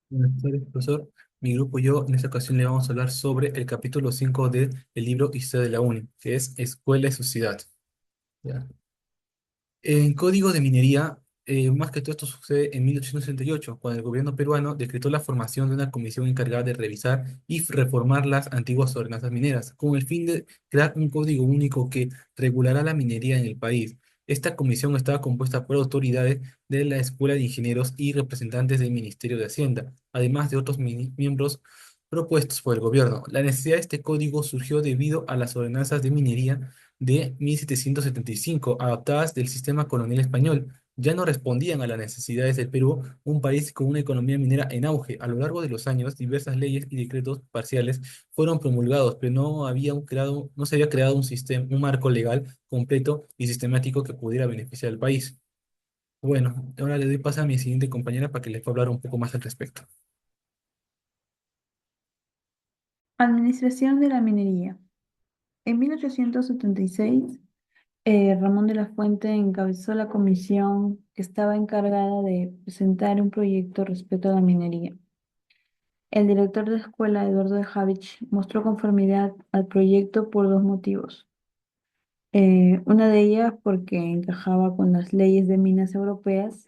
Buenas tardes, profesor. Mi grupo y yo en esta ocasión le vamos a hablar sobre el capítulo 5 del libro Historia de la UNI, que es Escuela y Sociedad. ¿Ya? En código de minería, más que todo esto sucede en 1868, cuando el gobierno peruano decretó la formación de una comisión encargada de revisar y reformar las antiguas ordenanzas mineras, con el fin de crear un código único que regulará la minería en el país. Esta comisión estaba compuesta por autoridades de la Escuela de Ingenieros y representantes del Ministerio de Hacienda, además de otros miembros propuestos por el gobierno. La necesidad de este código surgió debido a las ordenanzas de minería de 1775, adaptadas del sistema colonial español, ya no respondían a las necesidades del Perú, un país con una economía minera en auge. A lo largo de los años, diversas leyes y decretos parciales fueron promulgados, pero no se había creado un sistema, un marco legal completo y sistemático que pudiera beneficiar al país. Bueno, ahora le doy paso a mi siguiente compañera para que les pueda hablar un poco más al respecto. Administración de la minería. En 1876, Ramón de la Fuente encabezó la comisión que estaba encargada de presentar un proyecto respecto a la minería. El director de la escuela, Eduardo de Javich, mostró conformidad al proyecto por dos motivos. Una de ellas porque encajaba con las leyes de minas europeas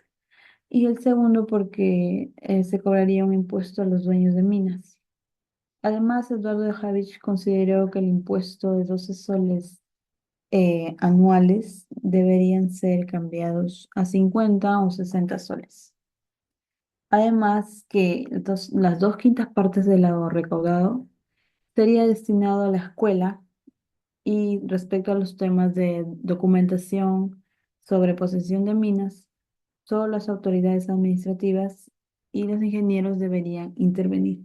y el segundo porque se cobraría un impuesto a los dueños de minas. Además, Eduardo de Javich consideró que el impuesto de 12 soles anuales deberían ser cambiados a 50 o 60 soles. Además, que las dos quintas partes de lo recaudado sería destinado a la escuela y respecto a los temas de documentación sobre posesión de minas, solo las autoridades administrativas y los ingenieros deberían intervenir.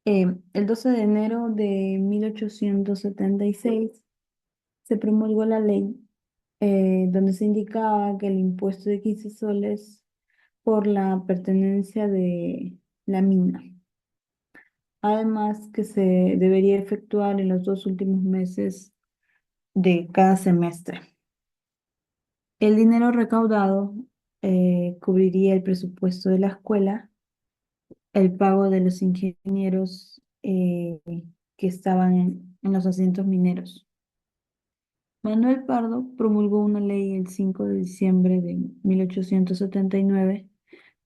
El 12 de enero de 1876 se promulgó la ley donde se indicaba que el impuesto de 15 soles por la pertenencia de la mina. Además, que se debería efectuar en los dos últimos meses de cada semestre. El dinero recaudado cubriría el presupuesto de la escuela, el pago de los ingenieros que estaban en los asientos mineros. Manuel Pardo promulgó una ley el 5 de diciembre de 1879,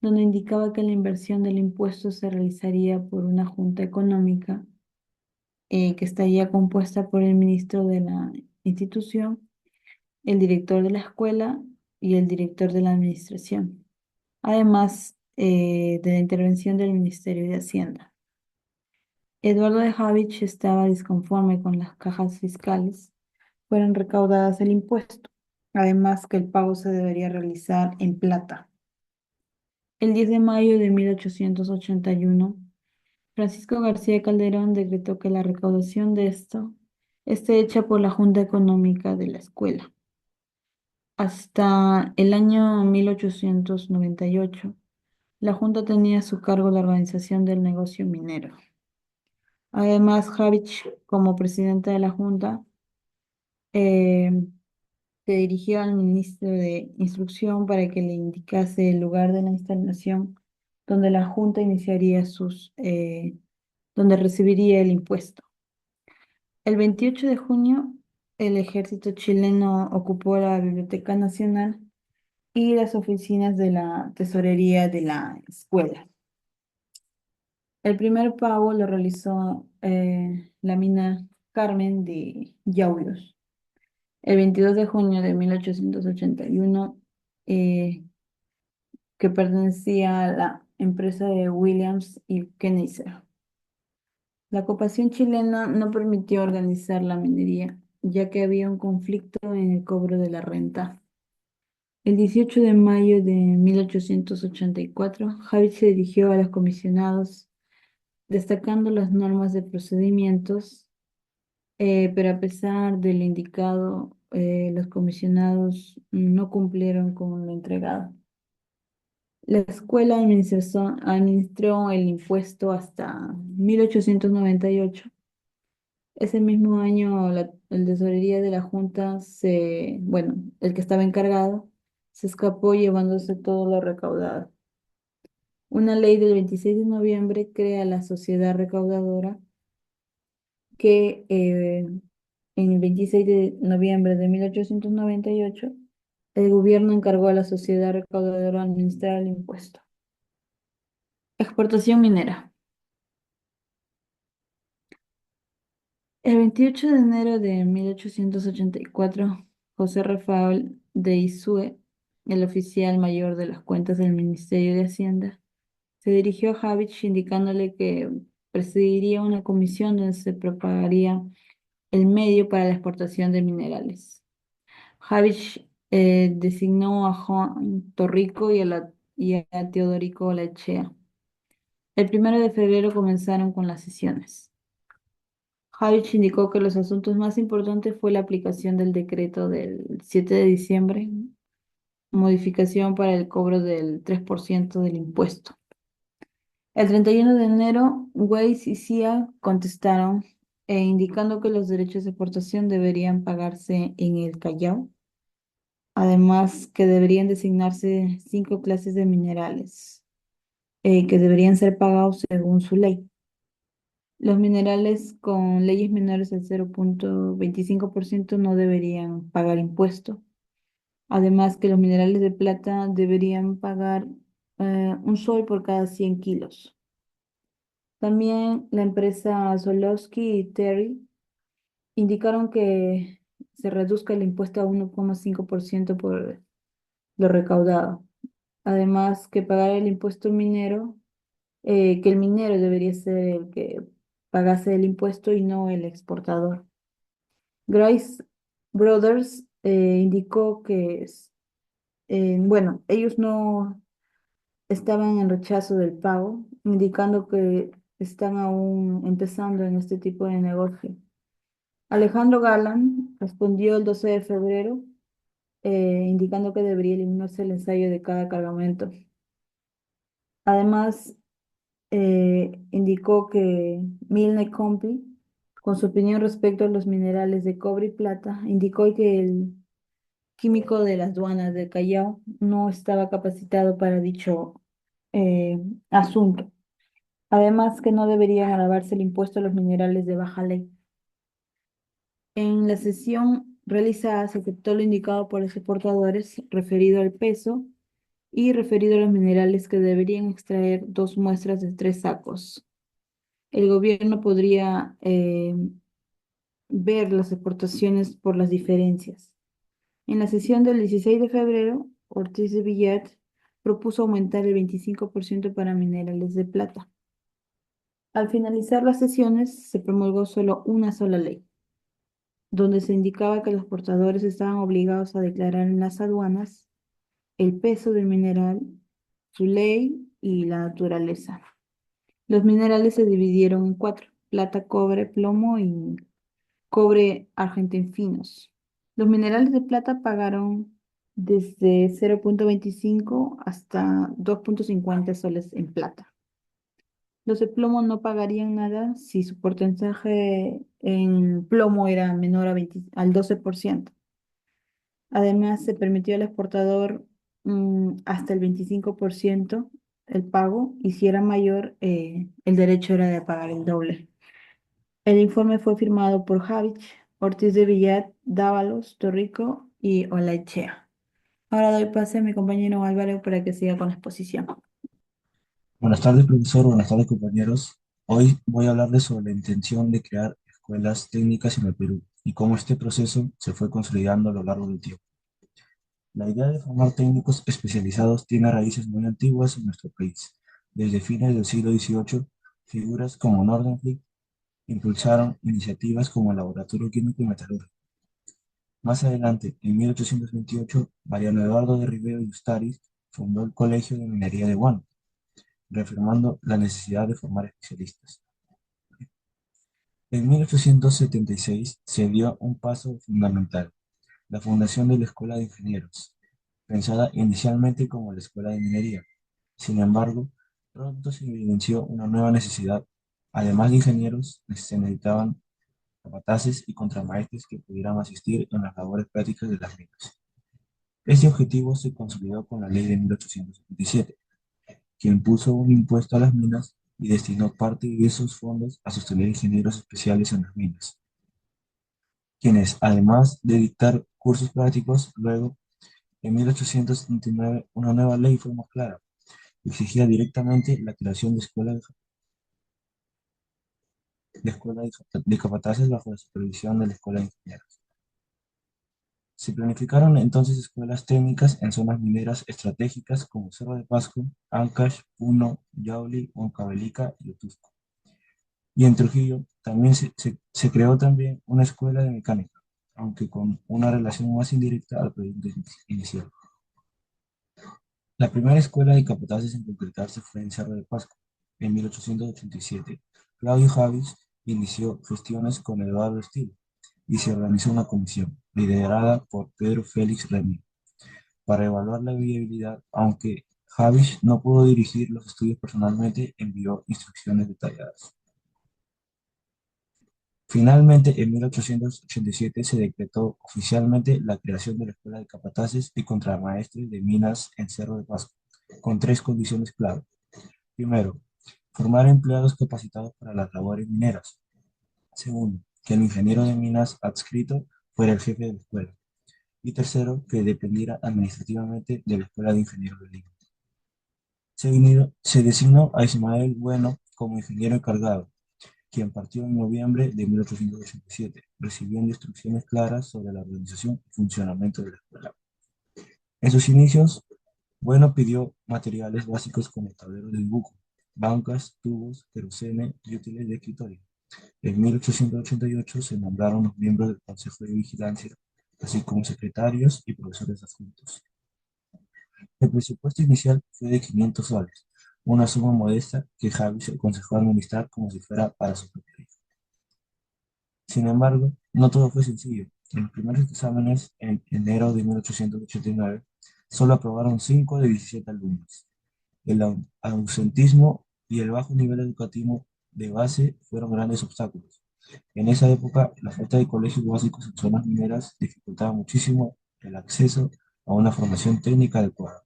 donde indicaba que la inversión del impuesto se realizaría por una junta económica que estaría compuesta por el ministro de la institución, el director de la escuela y el director de la administración, además de la intervención del Ministerio de Hacienda. Eduardo de Javich estaba disconforme con las cajas fiscales fueron recaudadas el impuesto, además que el pago se debería realizar en plata. El 10 de mayo de 1881, Francisco García Calderón decretó que la recaudación de esto esté hecha por la Junta Económica de la escuela. Hasta el año 1898, la Junta tenía a su cargo la organización del negocio minero. Además, Javich, como presidente de la Junta, eh, se dirigió al ministro de Instrucción para que le indicase el lugar de la instalación donde la Junta iniciaría donde recibiría el impuesto. El 28 de junio, el ejército chileno ocupó la Biblioteca Nacional y las oficinas de la tesorería de la escuela. El primer pago lo realizó la mina Carmen de Yauyos. El 22 de junio de 1881, eh, que pertenecía a la empresa de Williams y Kennedy. La ocupación chilena no permitió organizar la minería, ya que había un conflicto en el cobro de la renta. El 18 de mayo de 1884, Javid se dirigió a los comisionados, destacando las normas de procedimientos, pero a pesar del indicado, los comisionados no cumplieron con lo entregado. La escuela administró el impuesto hasta 1898. Ese mismo año, el tesorería de la Junta bueno, el que estaba encargado, se escapó llevándose todo lo recaudado. Una ley del 26 de noviembre crea la sociedad recaudadora que en el 26 de noviembre de 1898 el gobierno encargó a la sociedad recaudadora administrar el impuesto. Exportación minera. El 28 de enero de 1884, José Rafael de Isue, el oficial mayor de las cuentas del Ministerio de Hacienda, se dirigió a Habich indicándole que presidiría una comisión donde se prepararía el medio para la exportación de minerales. Habich designó a Juan Torrico y a Teodorico Lechea. El 1 de febrero comenzaron con las sesiones. Habich indicó que los asuntos más importantes fue la aplicación del decreto del 7 de diciembre, modificación para el cobro del 3% del impuesto. El 31 de enero, Weiss y Cia contestaron indicando que los derechos de exportación deberían pagarse en el Callao, además que deberían designarse 5 clases de minerales que deberían ser pagados según su ley. Los minerales con leyes menores al 0,25% no deberían pagar impuesto. Además que los minerales de plata deberían pagar un sol por cada 100 kilos. También la empresa Solowski y Terry indicaron que se reduzca el impuesto a 1,5% por lo recaudado. Además que pagar el impuesto minero, que el minero debería ser el que pagase el impuesto y no el exportador. Grice Brothers indicó que, bueno, ellos no estaban en rechazo del pago, indicando que están aún empezando en este tipo de negocio. Alejandro Galán respondió el 12 de febrero, indicando que debería eliminarse el ensayo de cada cargamento. Además, indicó que Milne Company, con su opinión respecto a los minerales de cobre y plata, indicó que el químico de las aduanas del Callao no estaba capacitado para dicho eh, asunto. Además, que no deberían gravarse el impuesto a los minerales de baja ley. En la sesión realizada se aceptó lo indicado por los exportadores referido al peso y referido a los minerales que deberían extraer 2 muestras de 3 sacos. El gobierno podría ver las exportaciones por las diferencias. En la sesión del 16 de febrero, Ortiz de Villat propuso aumentar el 25% para minerales de plata. Al finalizar las sesiones, se promulgó solo una sola ley, donde se indicaba que los portadores estaban obligados a declarar en las aduanas el peso del mineral, su ley y la naturaleza. Los minerales se dividieron en 4: plata, cobre, plomo y cobre argentinos. Los minerales de plata pagaron desde 0,25 hasta 2,50 soles en plata. Los de plomo no pagarían nada si su porcentaje en plomo era menor al 12%. Además, se permitió al exportador hasta el 25% el pago, y si era mayor, el derecho era de pagar el doble. El informe fue firmado por Javich, Ortiz de Villat, Dávalos, Torrico y Olaechea. Ahora doy pase a mi compañero Álvaro para que siga con la exposición. Buenas tardes, profesor. Buenas tardes, compañeros. Hoy voy a hablarles sobre la intención de crear escuelas técnicas en el Perú y cómo este proceso se fue consolidando a lo largo del tiempo. La idea de formar técnicos especializados tiene raíces muy antiguas en nuestro país. Desde fines del siglo XVIII, figuras como Nordenfelt impulsaron iniciativas como el Laboratorio Químico y Metalúrgico. Más adelante, en 1828, Mariano Eduardo de Rivero y Ustaris fundó el Colegio de Minería de Huánuco, reafirmando la necesidad de formar especialistas. En 1876 se dio un paso fundamental: la fundación de la Escuela de Ingenieros, pensada inicialmente como la Escuela de Minería. Sin embargo, pronto se evidenció una nueva necesidad. Además de ingenieros, se necesitaban capataces y contramaestres que pudieran asistir en las labores prácticas de las minas. Este objetivo se consolidó con la Ley de 1877, quien puso un impuesto a las minas y destinó parte de esos fondos a sostener ingenieros especiales en las minas, quienes, además de dictar cursos prácticos, luego, en 1879, una nueva ley fue más clara, exigía directamente la creación de capataces bajo la supervisión de la Escuela de Ingenieros. Se planificaron entonces escuelas técnicas en zonas mineras estratégicas como Cerro de Pasco, Ancash, Puno, Yauli, Huancavelica y Otusco. Y en Trujillo también se creó también una escuela de mecánica, aunque con una relación más indirecta al proyecto inicial. La primera escuela de capataces en concretarse fue en Cerro de Pasco, en 1887. Claudio Javis inició gestiones con Eduardo Steele y se organizó una comisión, liderada por Pedro Félix Remy, para evaluar la viabilidad, aunque Javis no pudo dirigir los estudios personalmente, envió instrucciones detalladas. Finalmente, en 1887 se decretó oficialmente la creación de la Escuela de Capataces y Contramaestres de Minas en Cerro de Pasco, con tres condiciones clave. Primero, formar empleados capacitados para las labores mineras. Segundo, que el ingeniero de minas adscrito fuera el jefe de la escuela. Y tercero, que dependiera administrativamente de la Escuela de Ingenieros de Lima. Se designó a Ismael Bueno como ingeniero encargado, quien partió en noviembre de 1887, recibiendo instrucciones claras sobre la organización y funcionamiento de la escuela. En sus inicios, Bueno pidió materiales básicos como tableros de dibujo, bancas, tubos, querosene y útiles de escritorio. En 1888 se nombraron los miembros del Consejo de Vigilancia, así como secretarios y profesores adjuntos. El presupuesto inicial fue de 500 soles, una suma modesta que Javi aconsejó administrar como si fuera para su propio hijo. Sin embargo, no todo fue sencillo. En los primeros exámenes, en enero de 1889, solo aprobaron 5 de 17 alumnos. El ausentismo y el bajo nivel educativo de base fueron grandes obstáculos. En esa época, la falta de colegios básicos en zonas mineras dificultaba muchísimo el acceso a una formación técnica adecuada.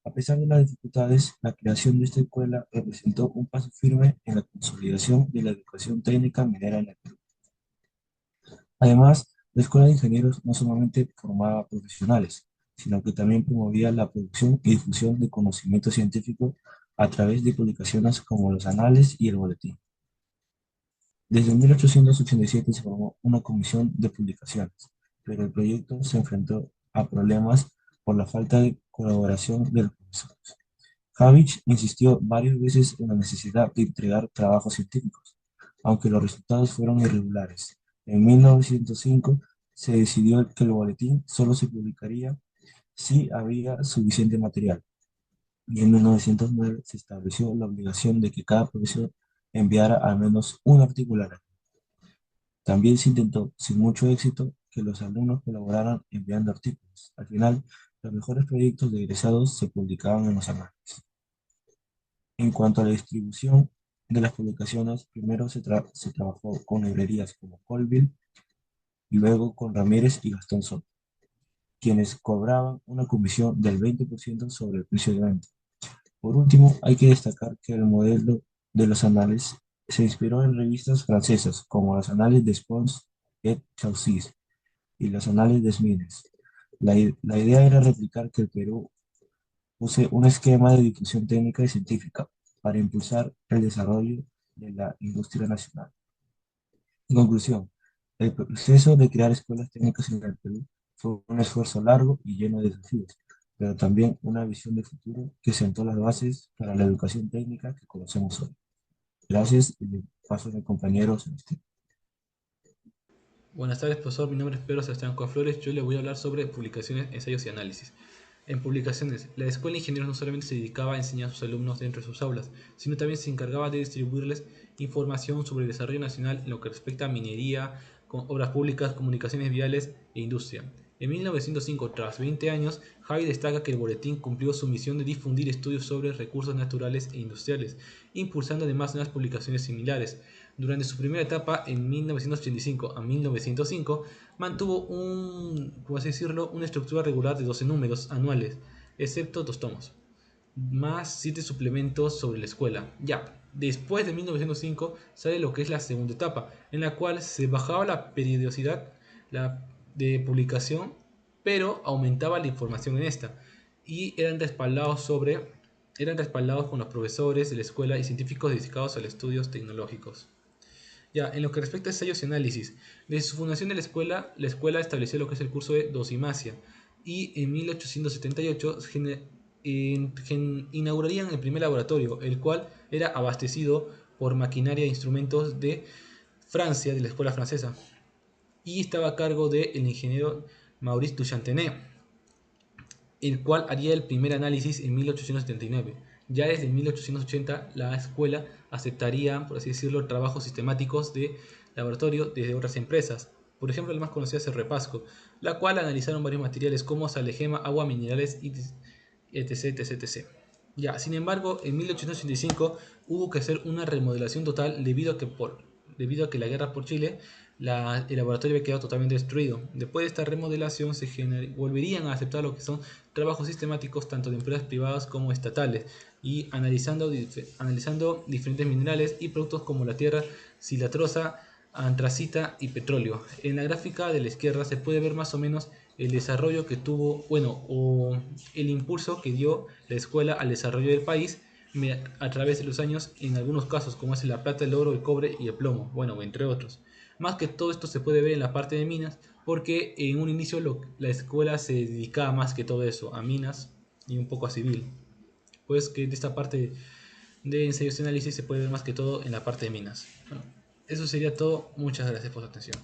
A pesar de las dificultades, la creación de esta escuela representó un paso firme en la consolidación de la educación técnica minera en el Perú. Además, la Escuela de Ingenieros no solamente formaba profesionales, sino que también promovía la producción y difusión de conocimiento científico a través de publicaciones como los Anales y el Boletín. Desde 1887 se formó una comisión de publicaciones, pero el proyecto se enfrentó a problemas por la falta de colaboración de los profesores. Havich insistió varias veces en la necesidad de entregar trabajos científicos, aunque los resultados fueron irregulares. En 1905 se decidió que el boletín solo se publicaría si había suficiente material, y en 1909 se estableció la obligación de que cada profesor enviara al menos un artículo al año. También se intentó, sin mucho éxito, que los alumnos colaboraran enviando artículos. Al final, los mejores proyectos de egresados se publicaban en los anales. En cuanto a la distribución de las publicaciones, primero se trabajó con librerías como Colville y luego con Ramírez y Gastón Soto, quienes cobraban una comisión del 20% sobre el precio de venta. Por último, hay que destacar que el modelo de los anales se inspiró en revistas francesas como los Anales de Pons et Chaucis y los Anales de Smines. La idea era replicar que el Perú use un esquema de difusión técnica y científica para impulsar el desarrollo de la industria nacional. En conclusión, el proceso de crear escuelas técnicas en el Perú fue un esfuerzo largo y lleno de desafíos, pero también una visión de futuro que sentó las bases para la educación técnica que conocemos hoy. Gracias y le paso a mi compañero Sebastián. Buenas tardes, profesor. Mi nombre es Pedro Sebastián Flores. Yo le voy a hablar sobre publicaciones, ensayos y análisis. En publicaciones, la Escuela de Ingenieros no solamente se dedicaba a enseñar a sus alumnos dentro de sus aulas, sino también se encargaba de distribuirles información sobre el desarrollo nacional en lo que respecta a minería, obras públicas, comunicaciones viales e industria. En 1905, tras 20 años, Javi destaca que el boletín cumplió su misión de difundir estudios sobre recursos naturales e industriales, impulsando además unas publicaciones similares. Durante su primera etapa, en 1985 a 1905, mantuvo por así decirlo, una estructura regular de 12 números anuales, excepto 2 tomos. más 7 suplementos sobre la escuela. Ya, después de 1905 sale lo que es la segunda etapa, en la cual se bajaba la periodicidad de publicación, pero aumentaba la información en esta. Y eran respaldados con los profesores de la escuela y científicos dedicados a los estudios tecnológicos. Ya, en lo que respecta a ensayos y análisis, desde su fundación de la escuela estableció lo que es el curso de dosimasia y en 1878 inaugurarían el primer laboratorio, el cual era abastecido por maquinaria e instrumentos de Francia, de la escuela francesa, y estaba a cargo del ingeniero Maurice Duchantenay, el cual haría el primer análisis en 1879. Ya desde 1880 la escuela aceptaría, por así decirlo, trabajos sistemáticos de laboratorio desde otras empresas. Por ejemplo, la más conocida es el Repasco, la cual analizaron varios materiales como salegema, agua, minerales, etc, etc, etc. Ya, sin embargo, en 1885 hubo que hacer una remodelación total debido a que la guerra por Chile, el laboratorio había quedado totalmente destruido. Después de esta remodelación volverían a aceptar lo que son trabajos sistemáticos tanto de empresas privadas como estatales y analizando diferentes minerales y productos como la tierra silatrosa, antracita y petróleo. En la gráfica de la izquierda se puede ver más o menos el desarrollo que tuvo, bueno, o el impulso que dio la escuela al desarrollo del país a través de los años, en algunos casos, como es la plata, el oro, el cobre y el plomo, bueno, entre otros. Más que todo esto se puede ver en la parte de minas, porque en un inicio la escuela se dedicaba más que todo eso, a minas y un poco a civil. Pues que de esta parte de ensayos y análisis se puede ver más que todo en la parte de minas. Bueno, eso sería todo. Muchas gracias por su atención.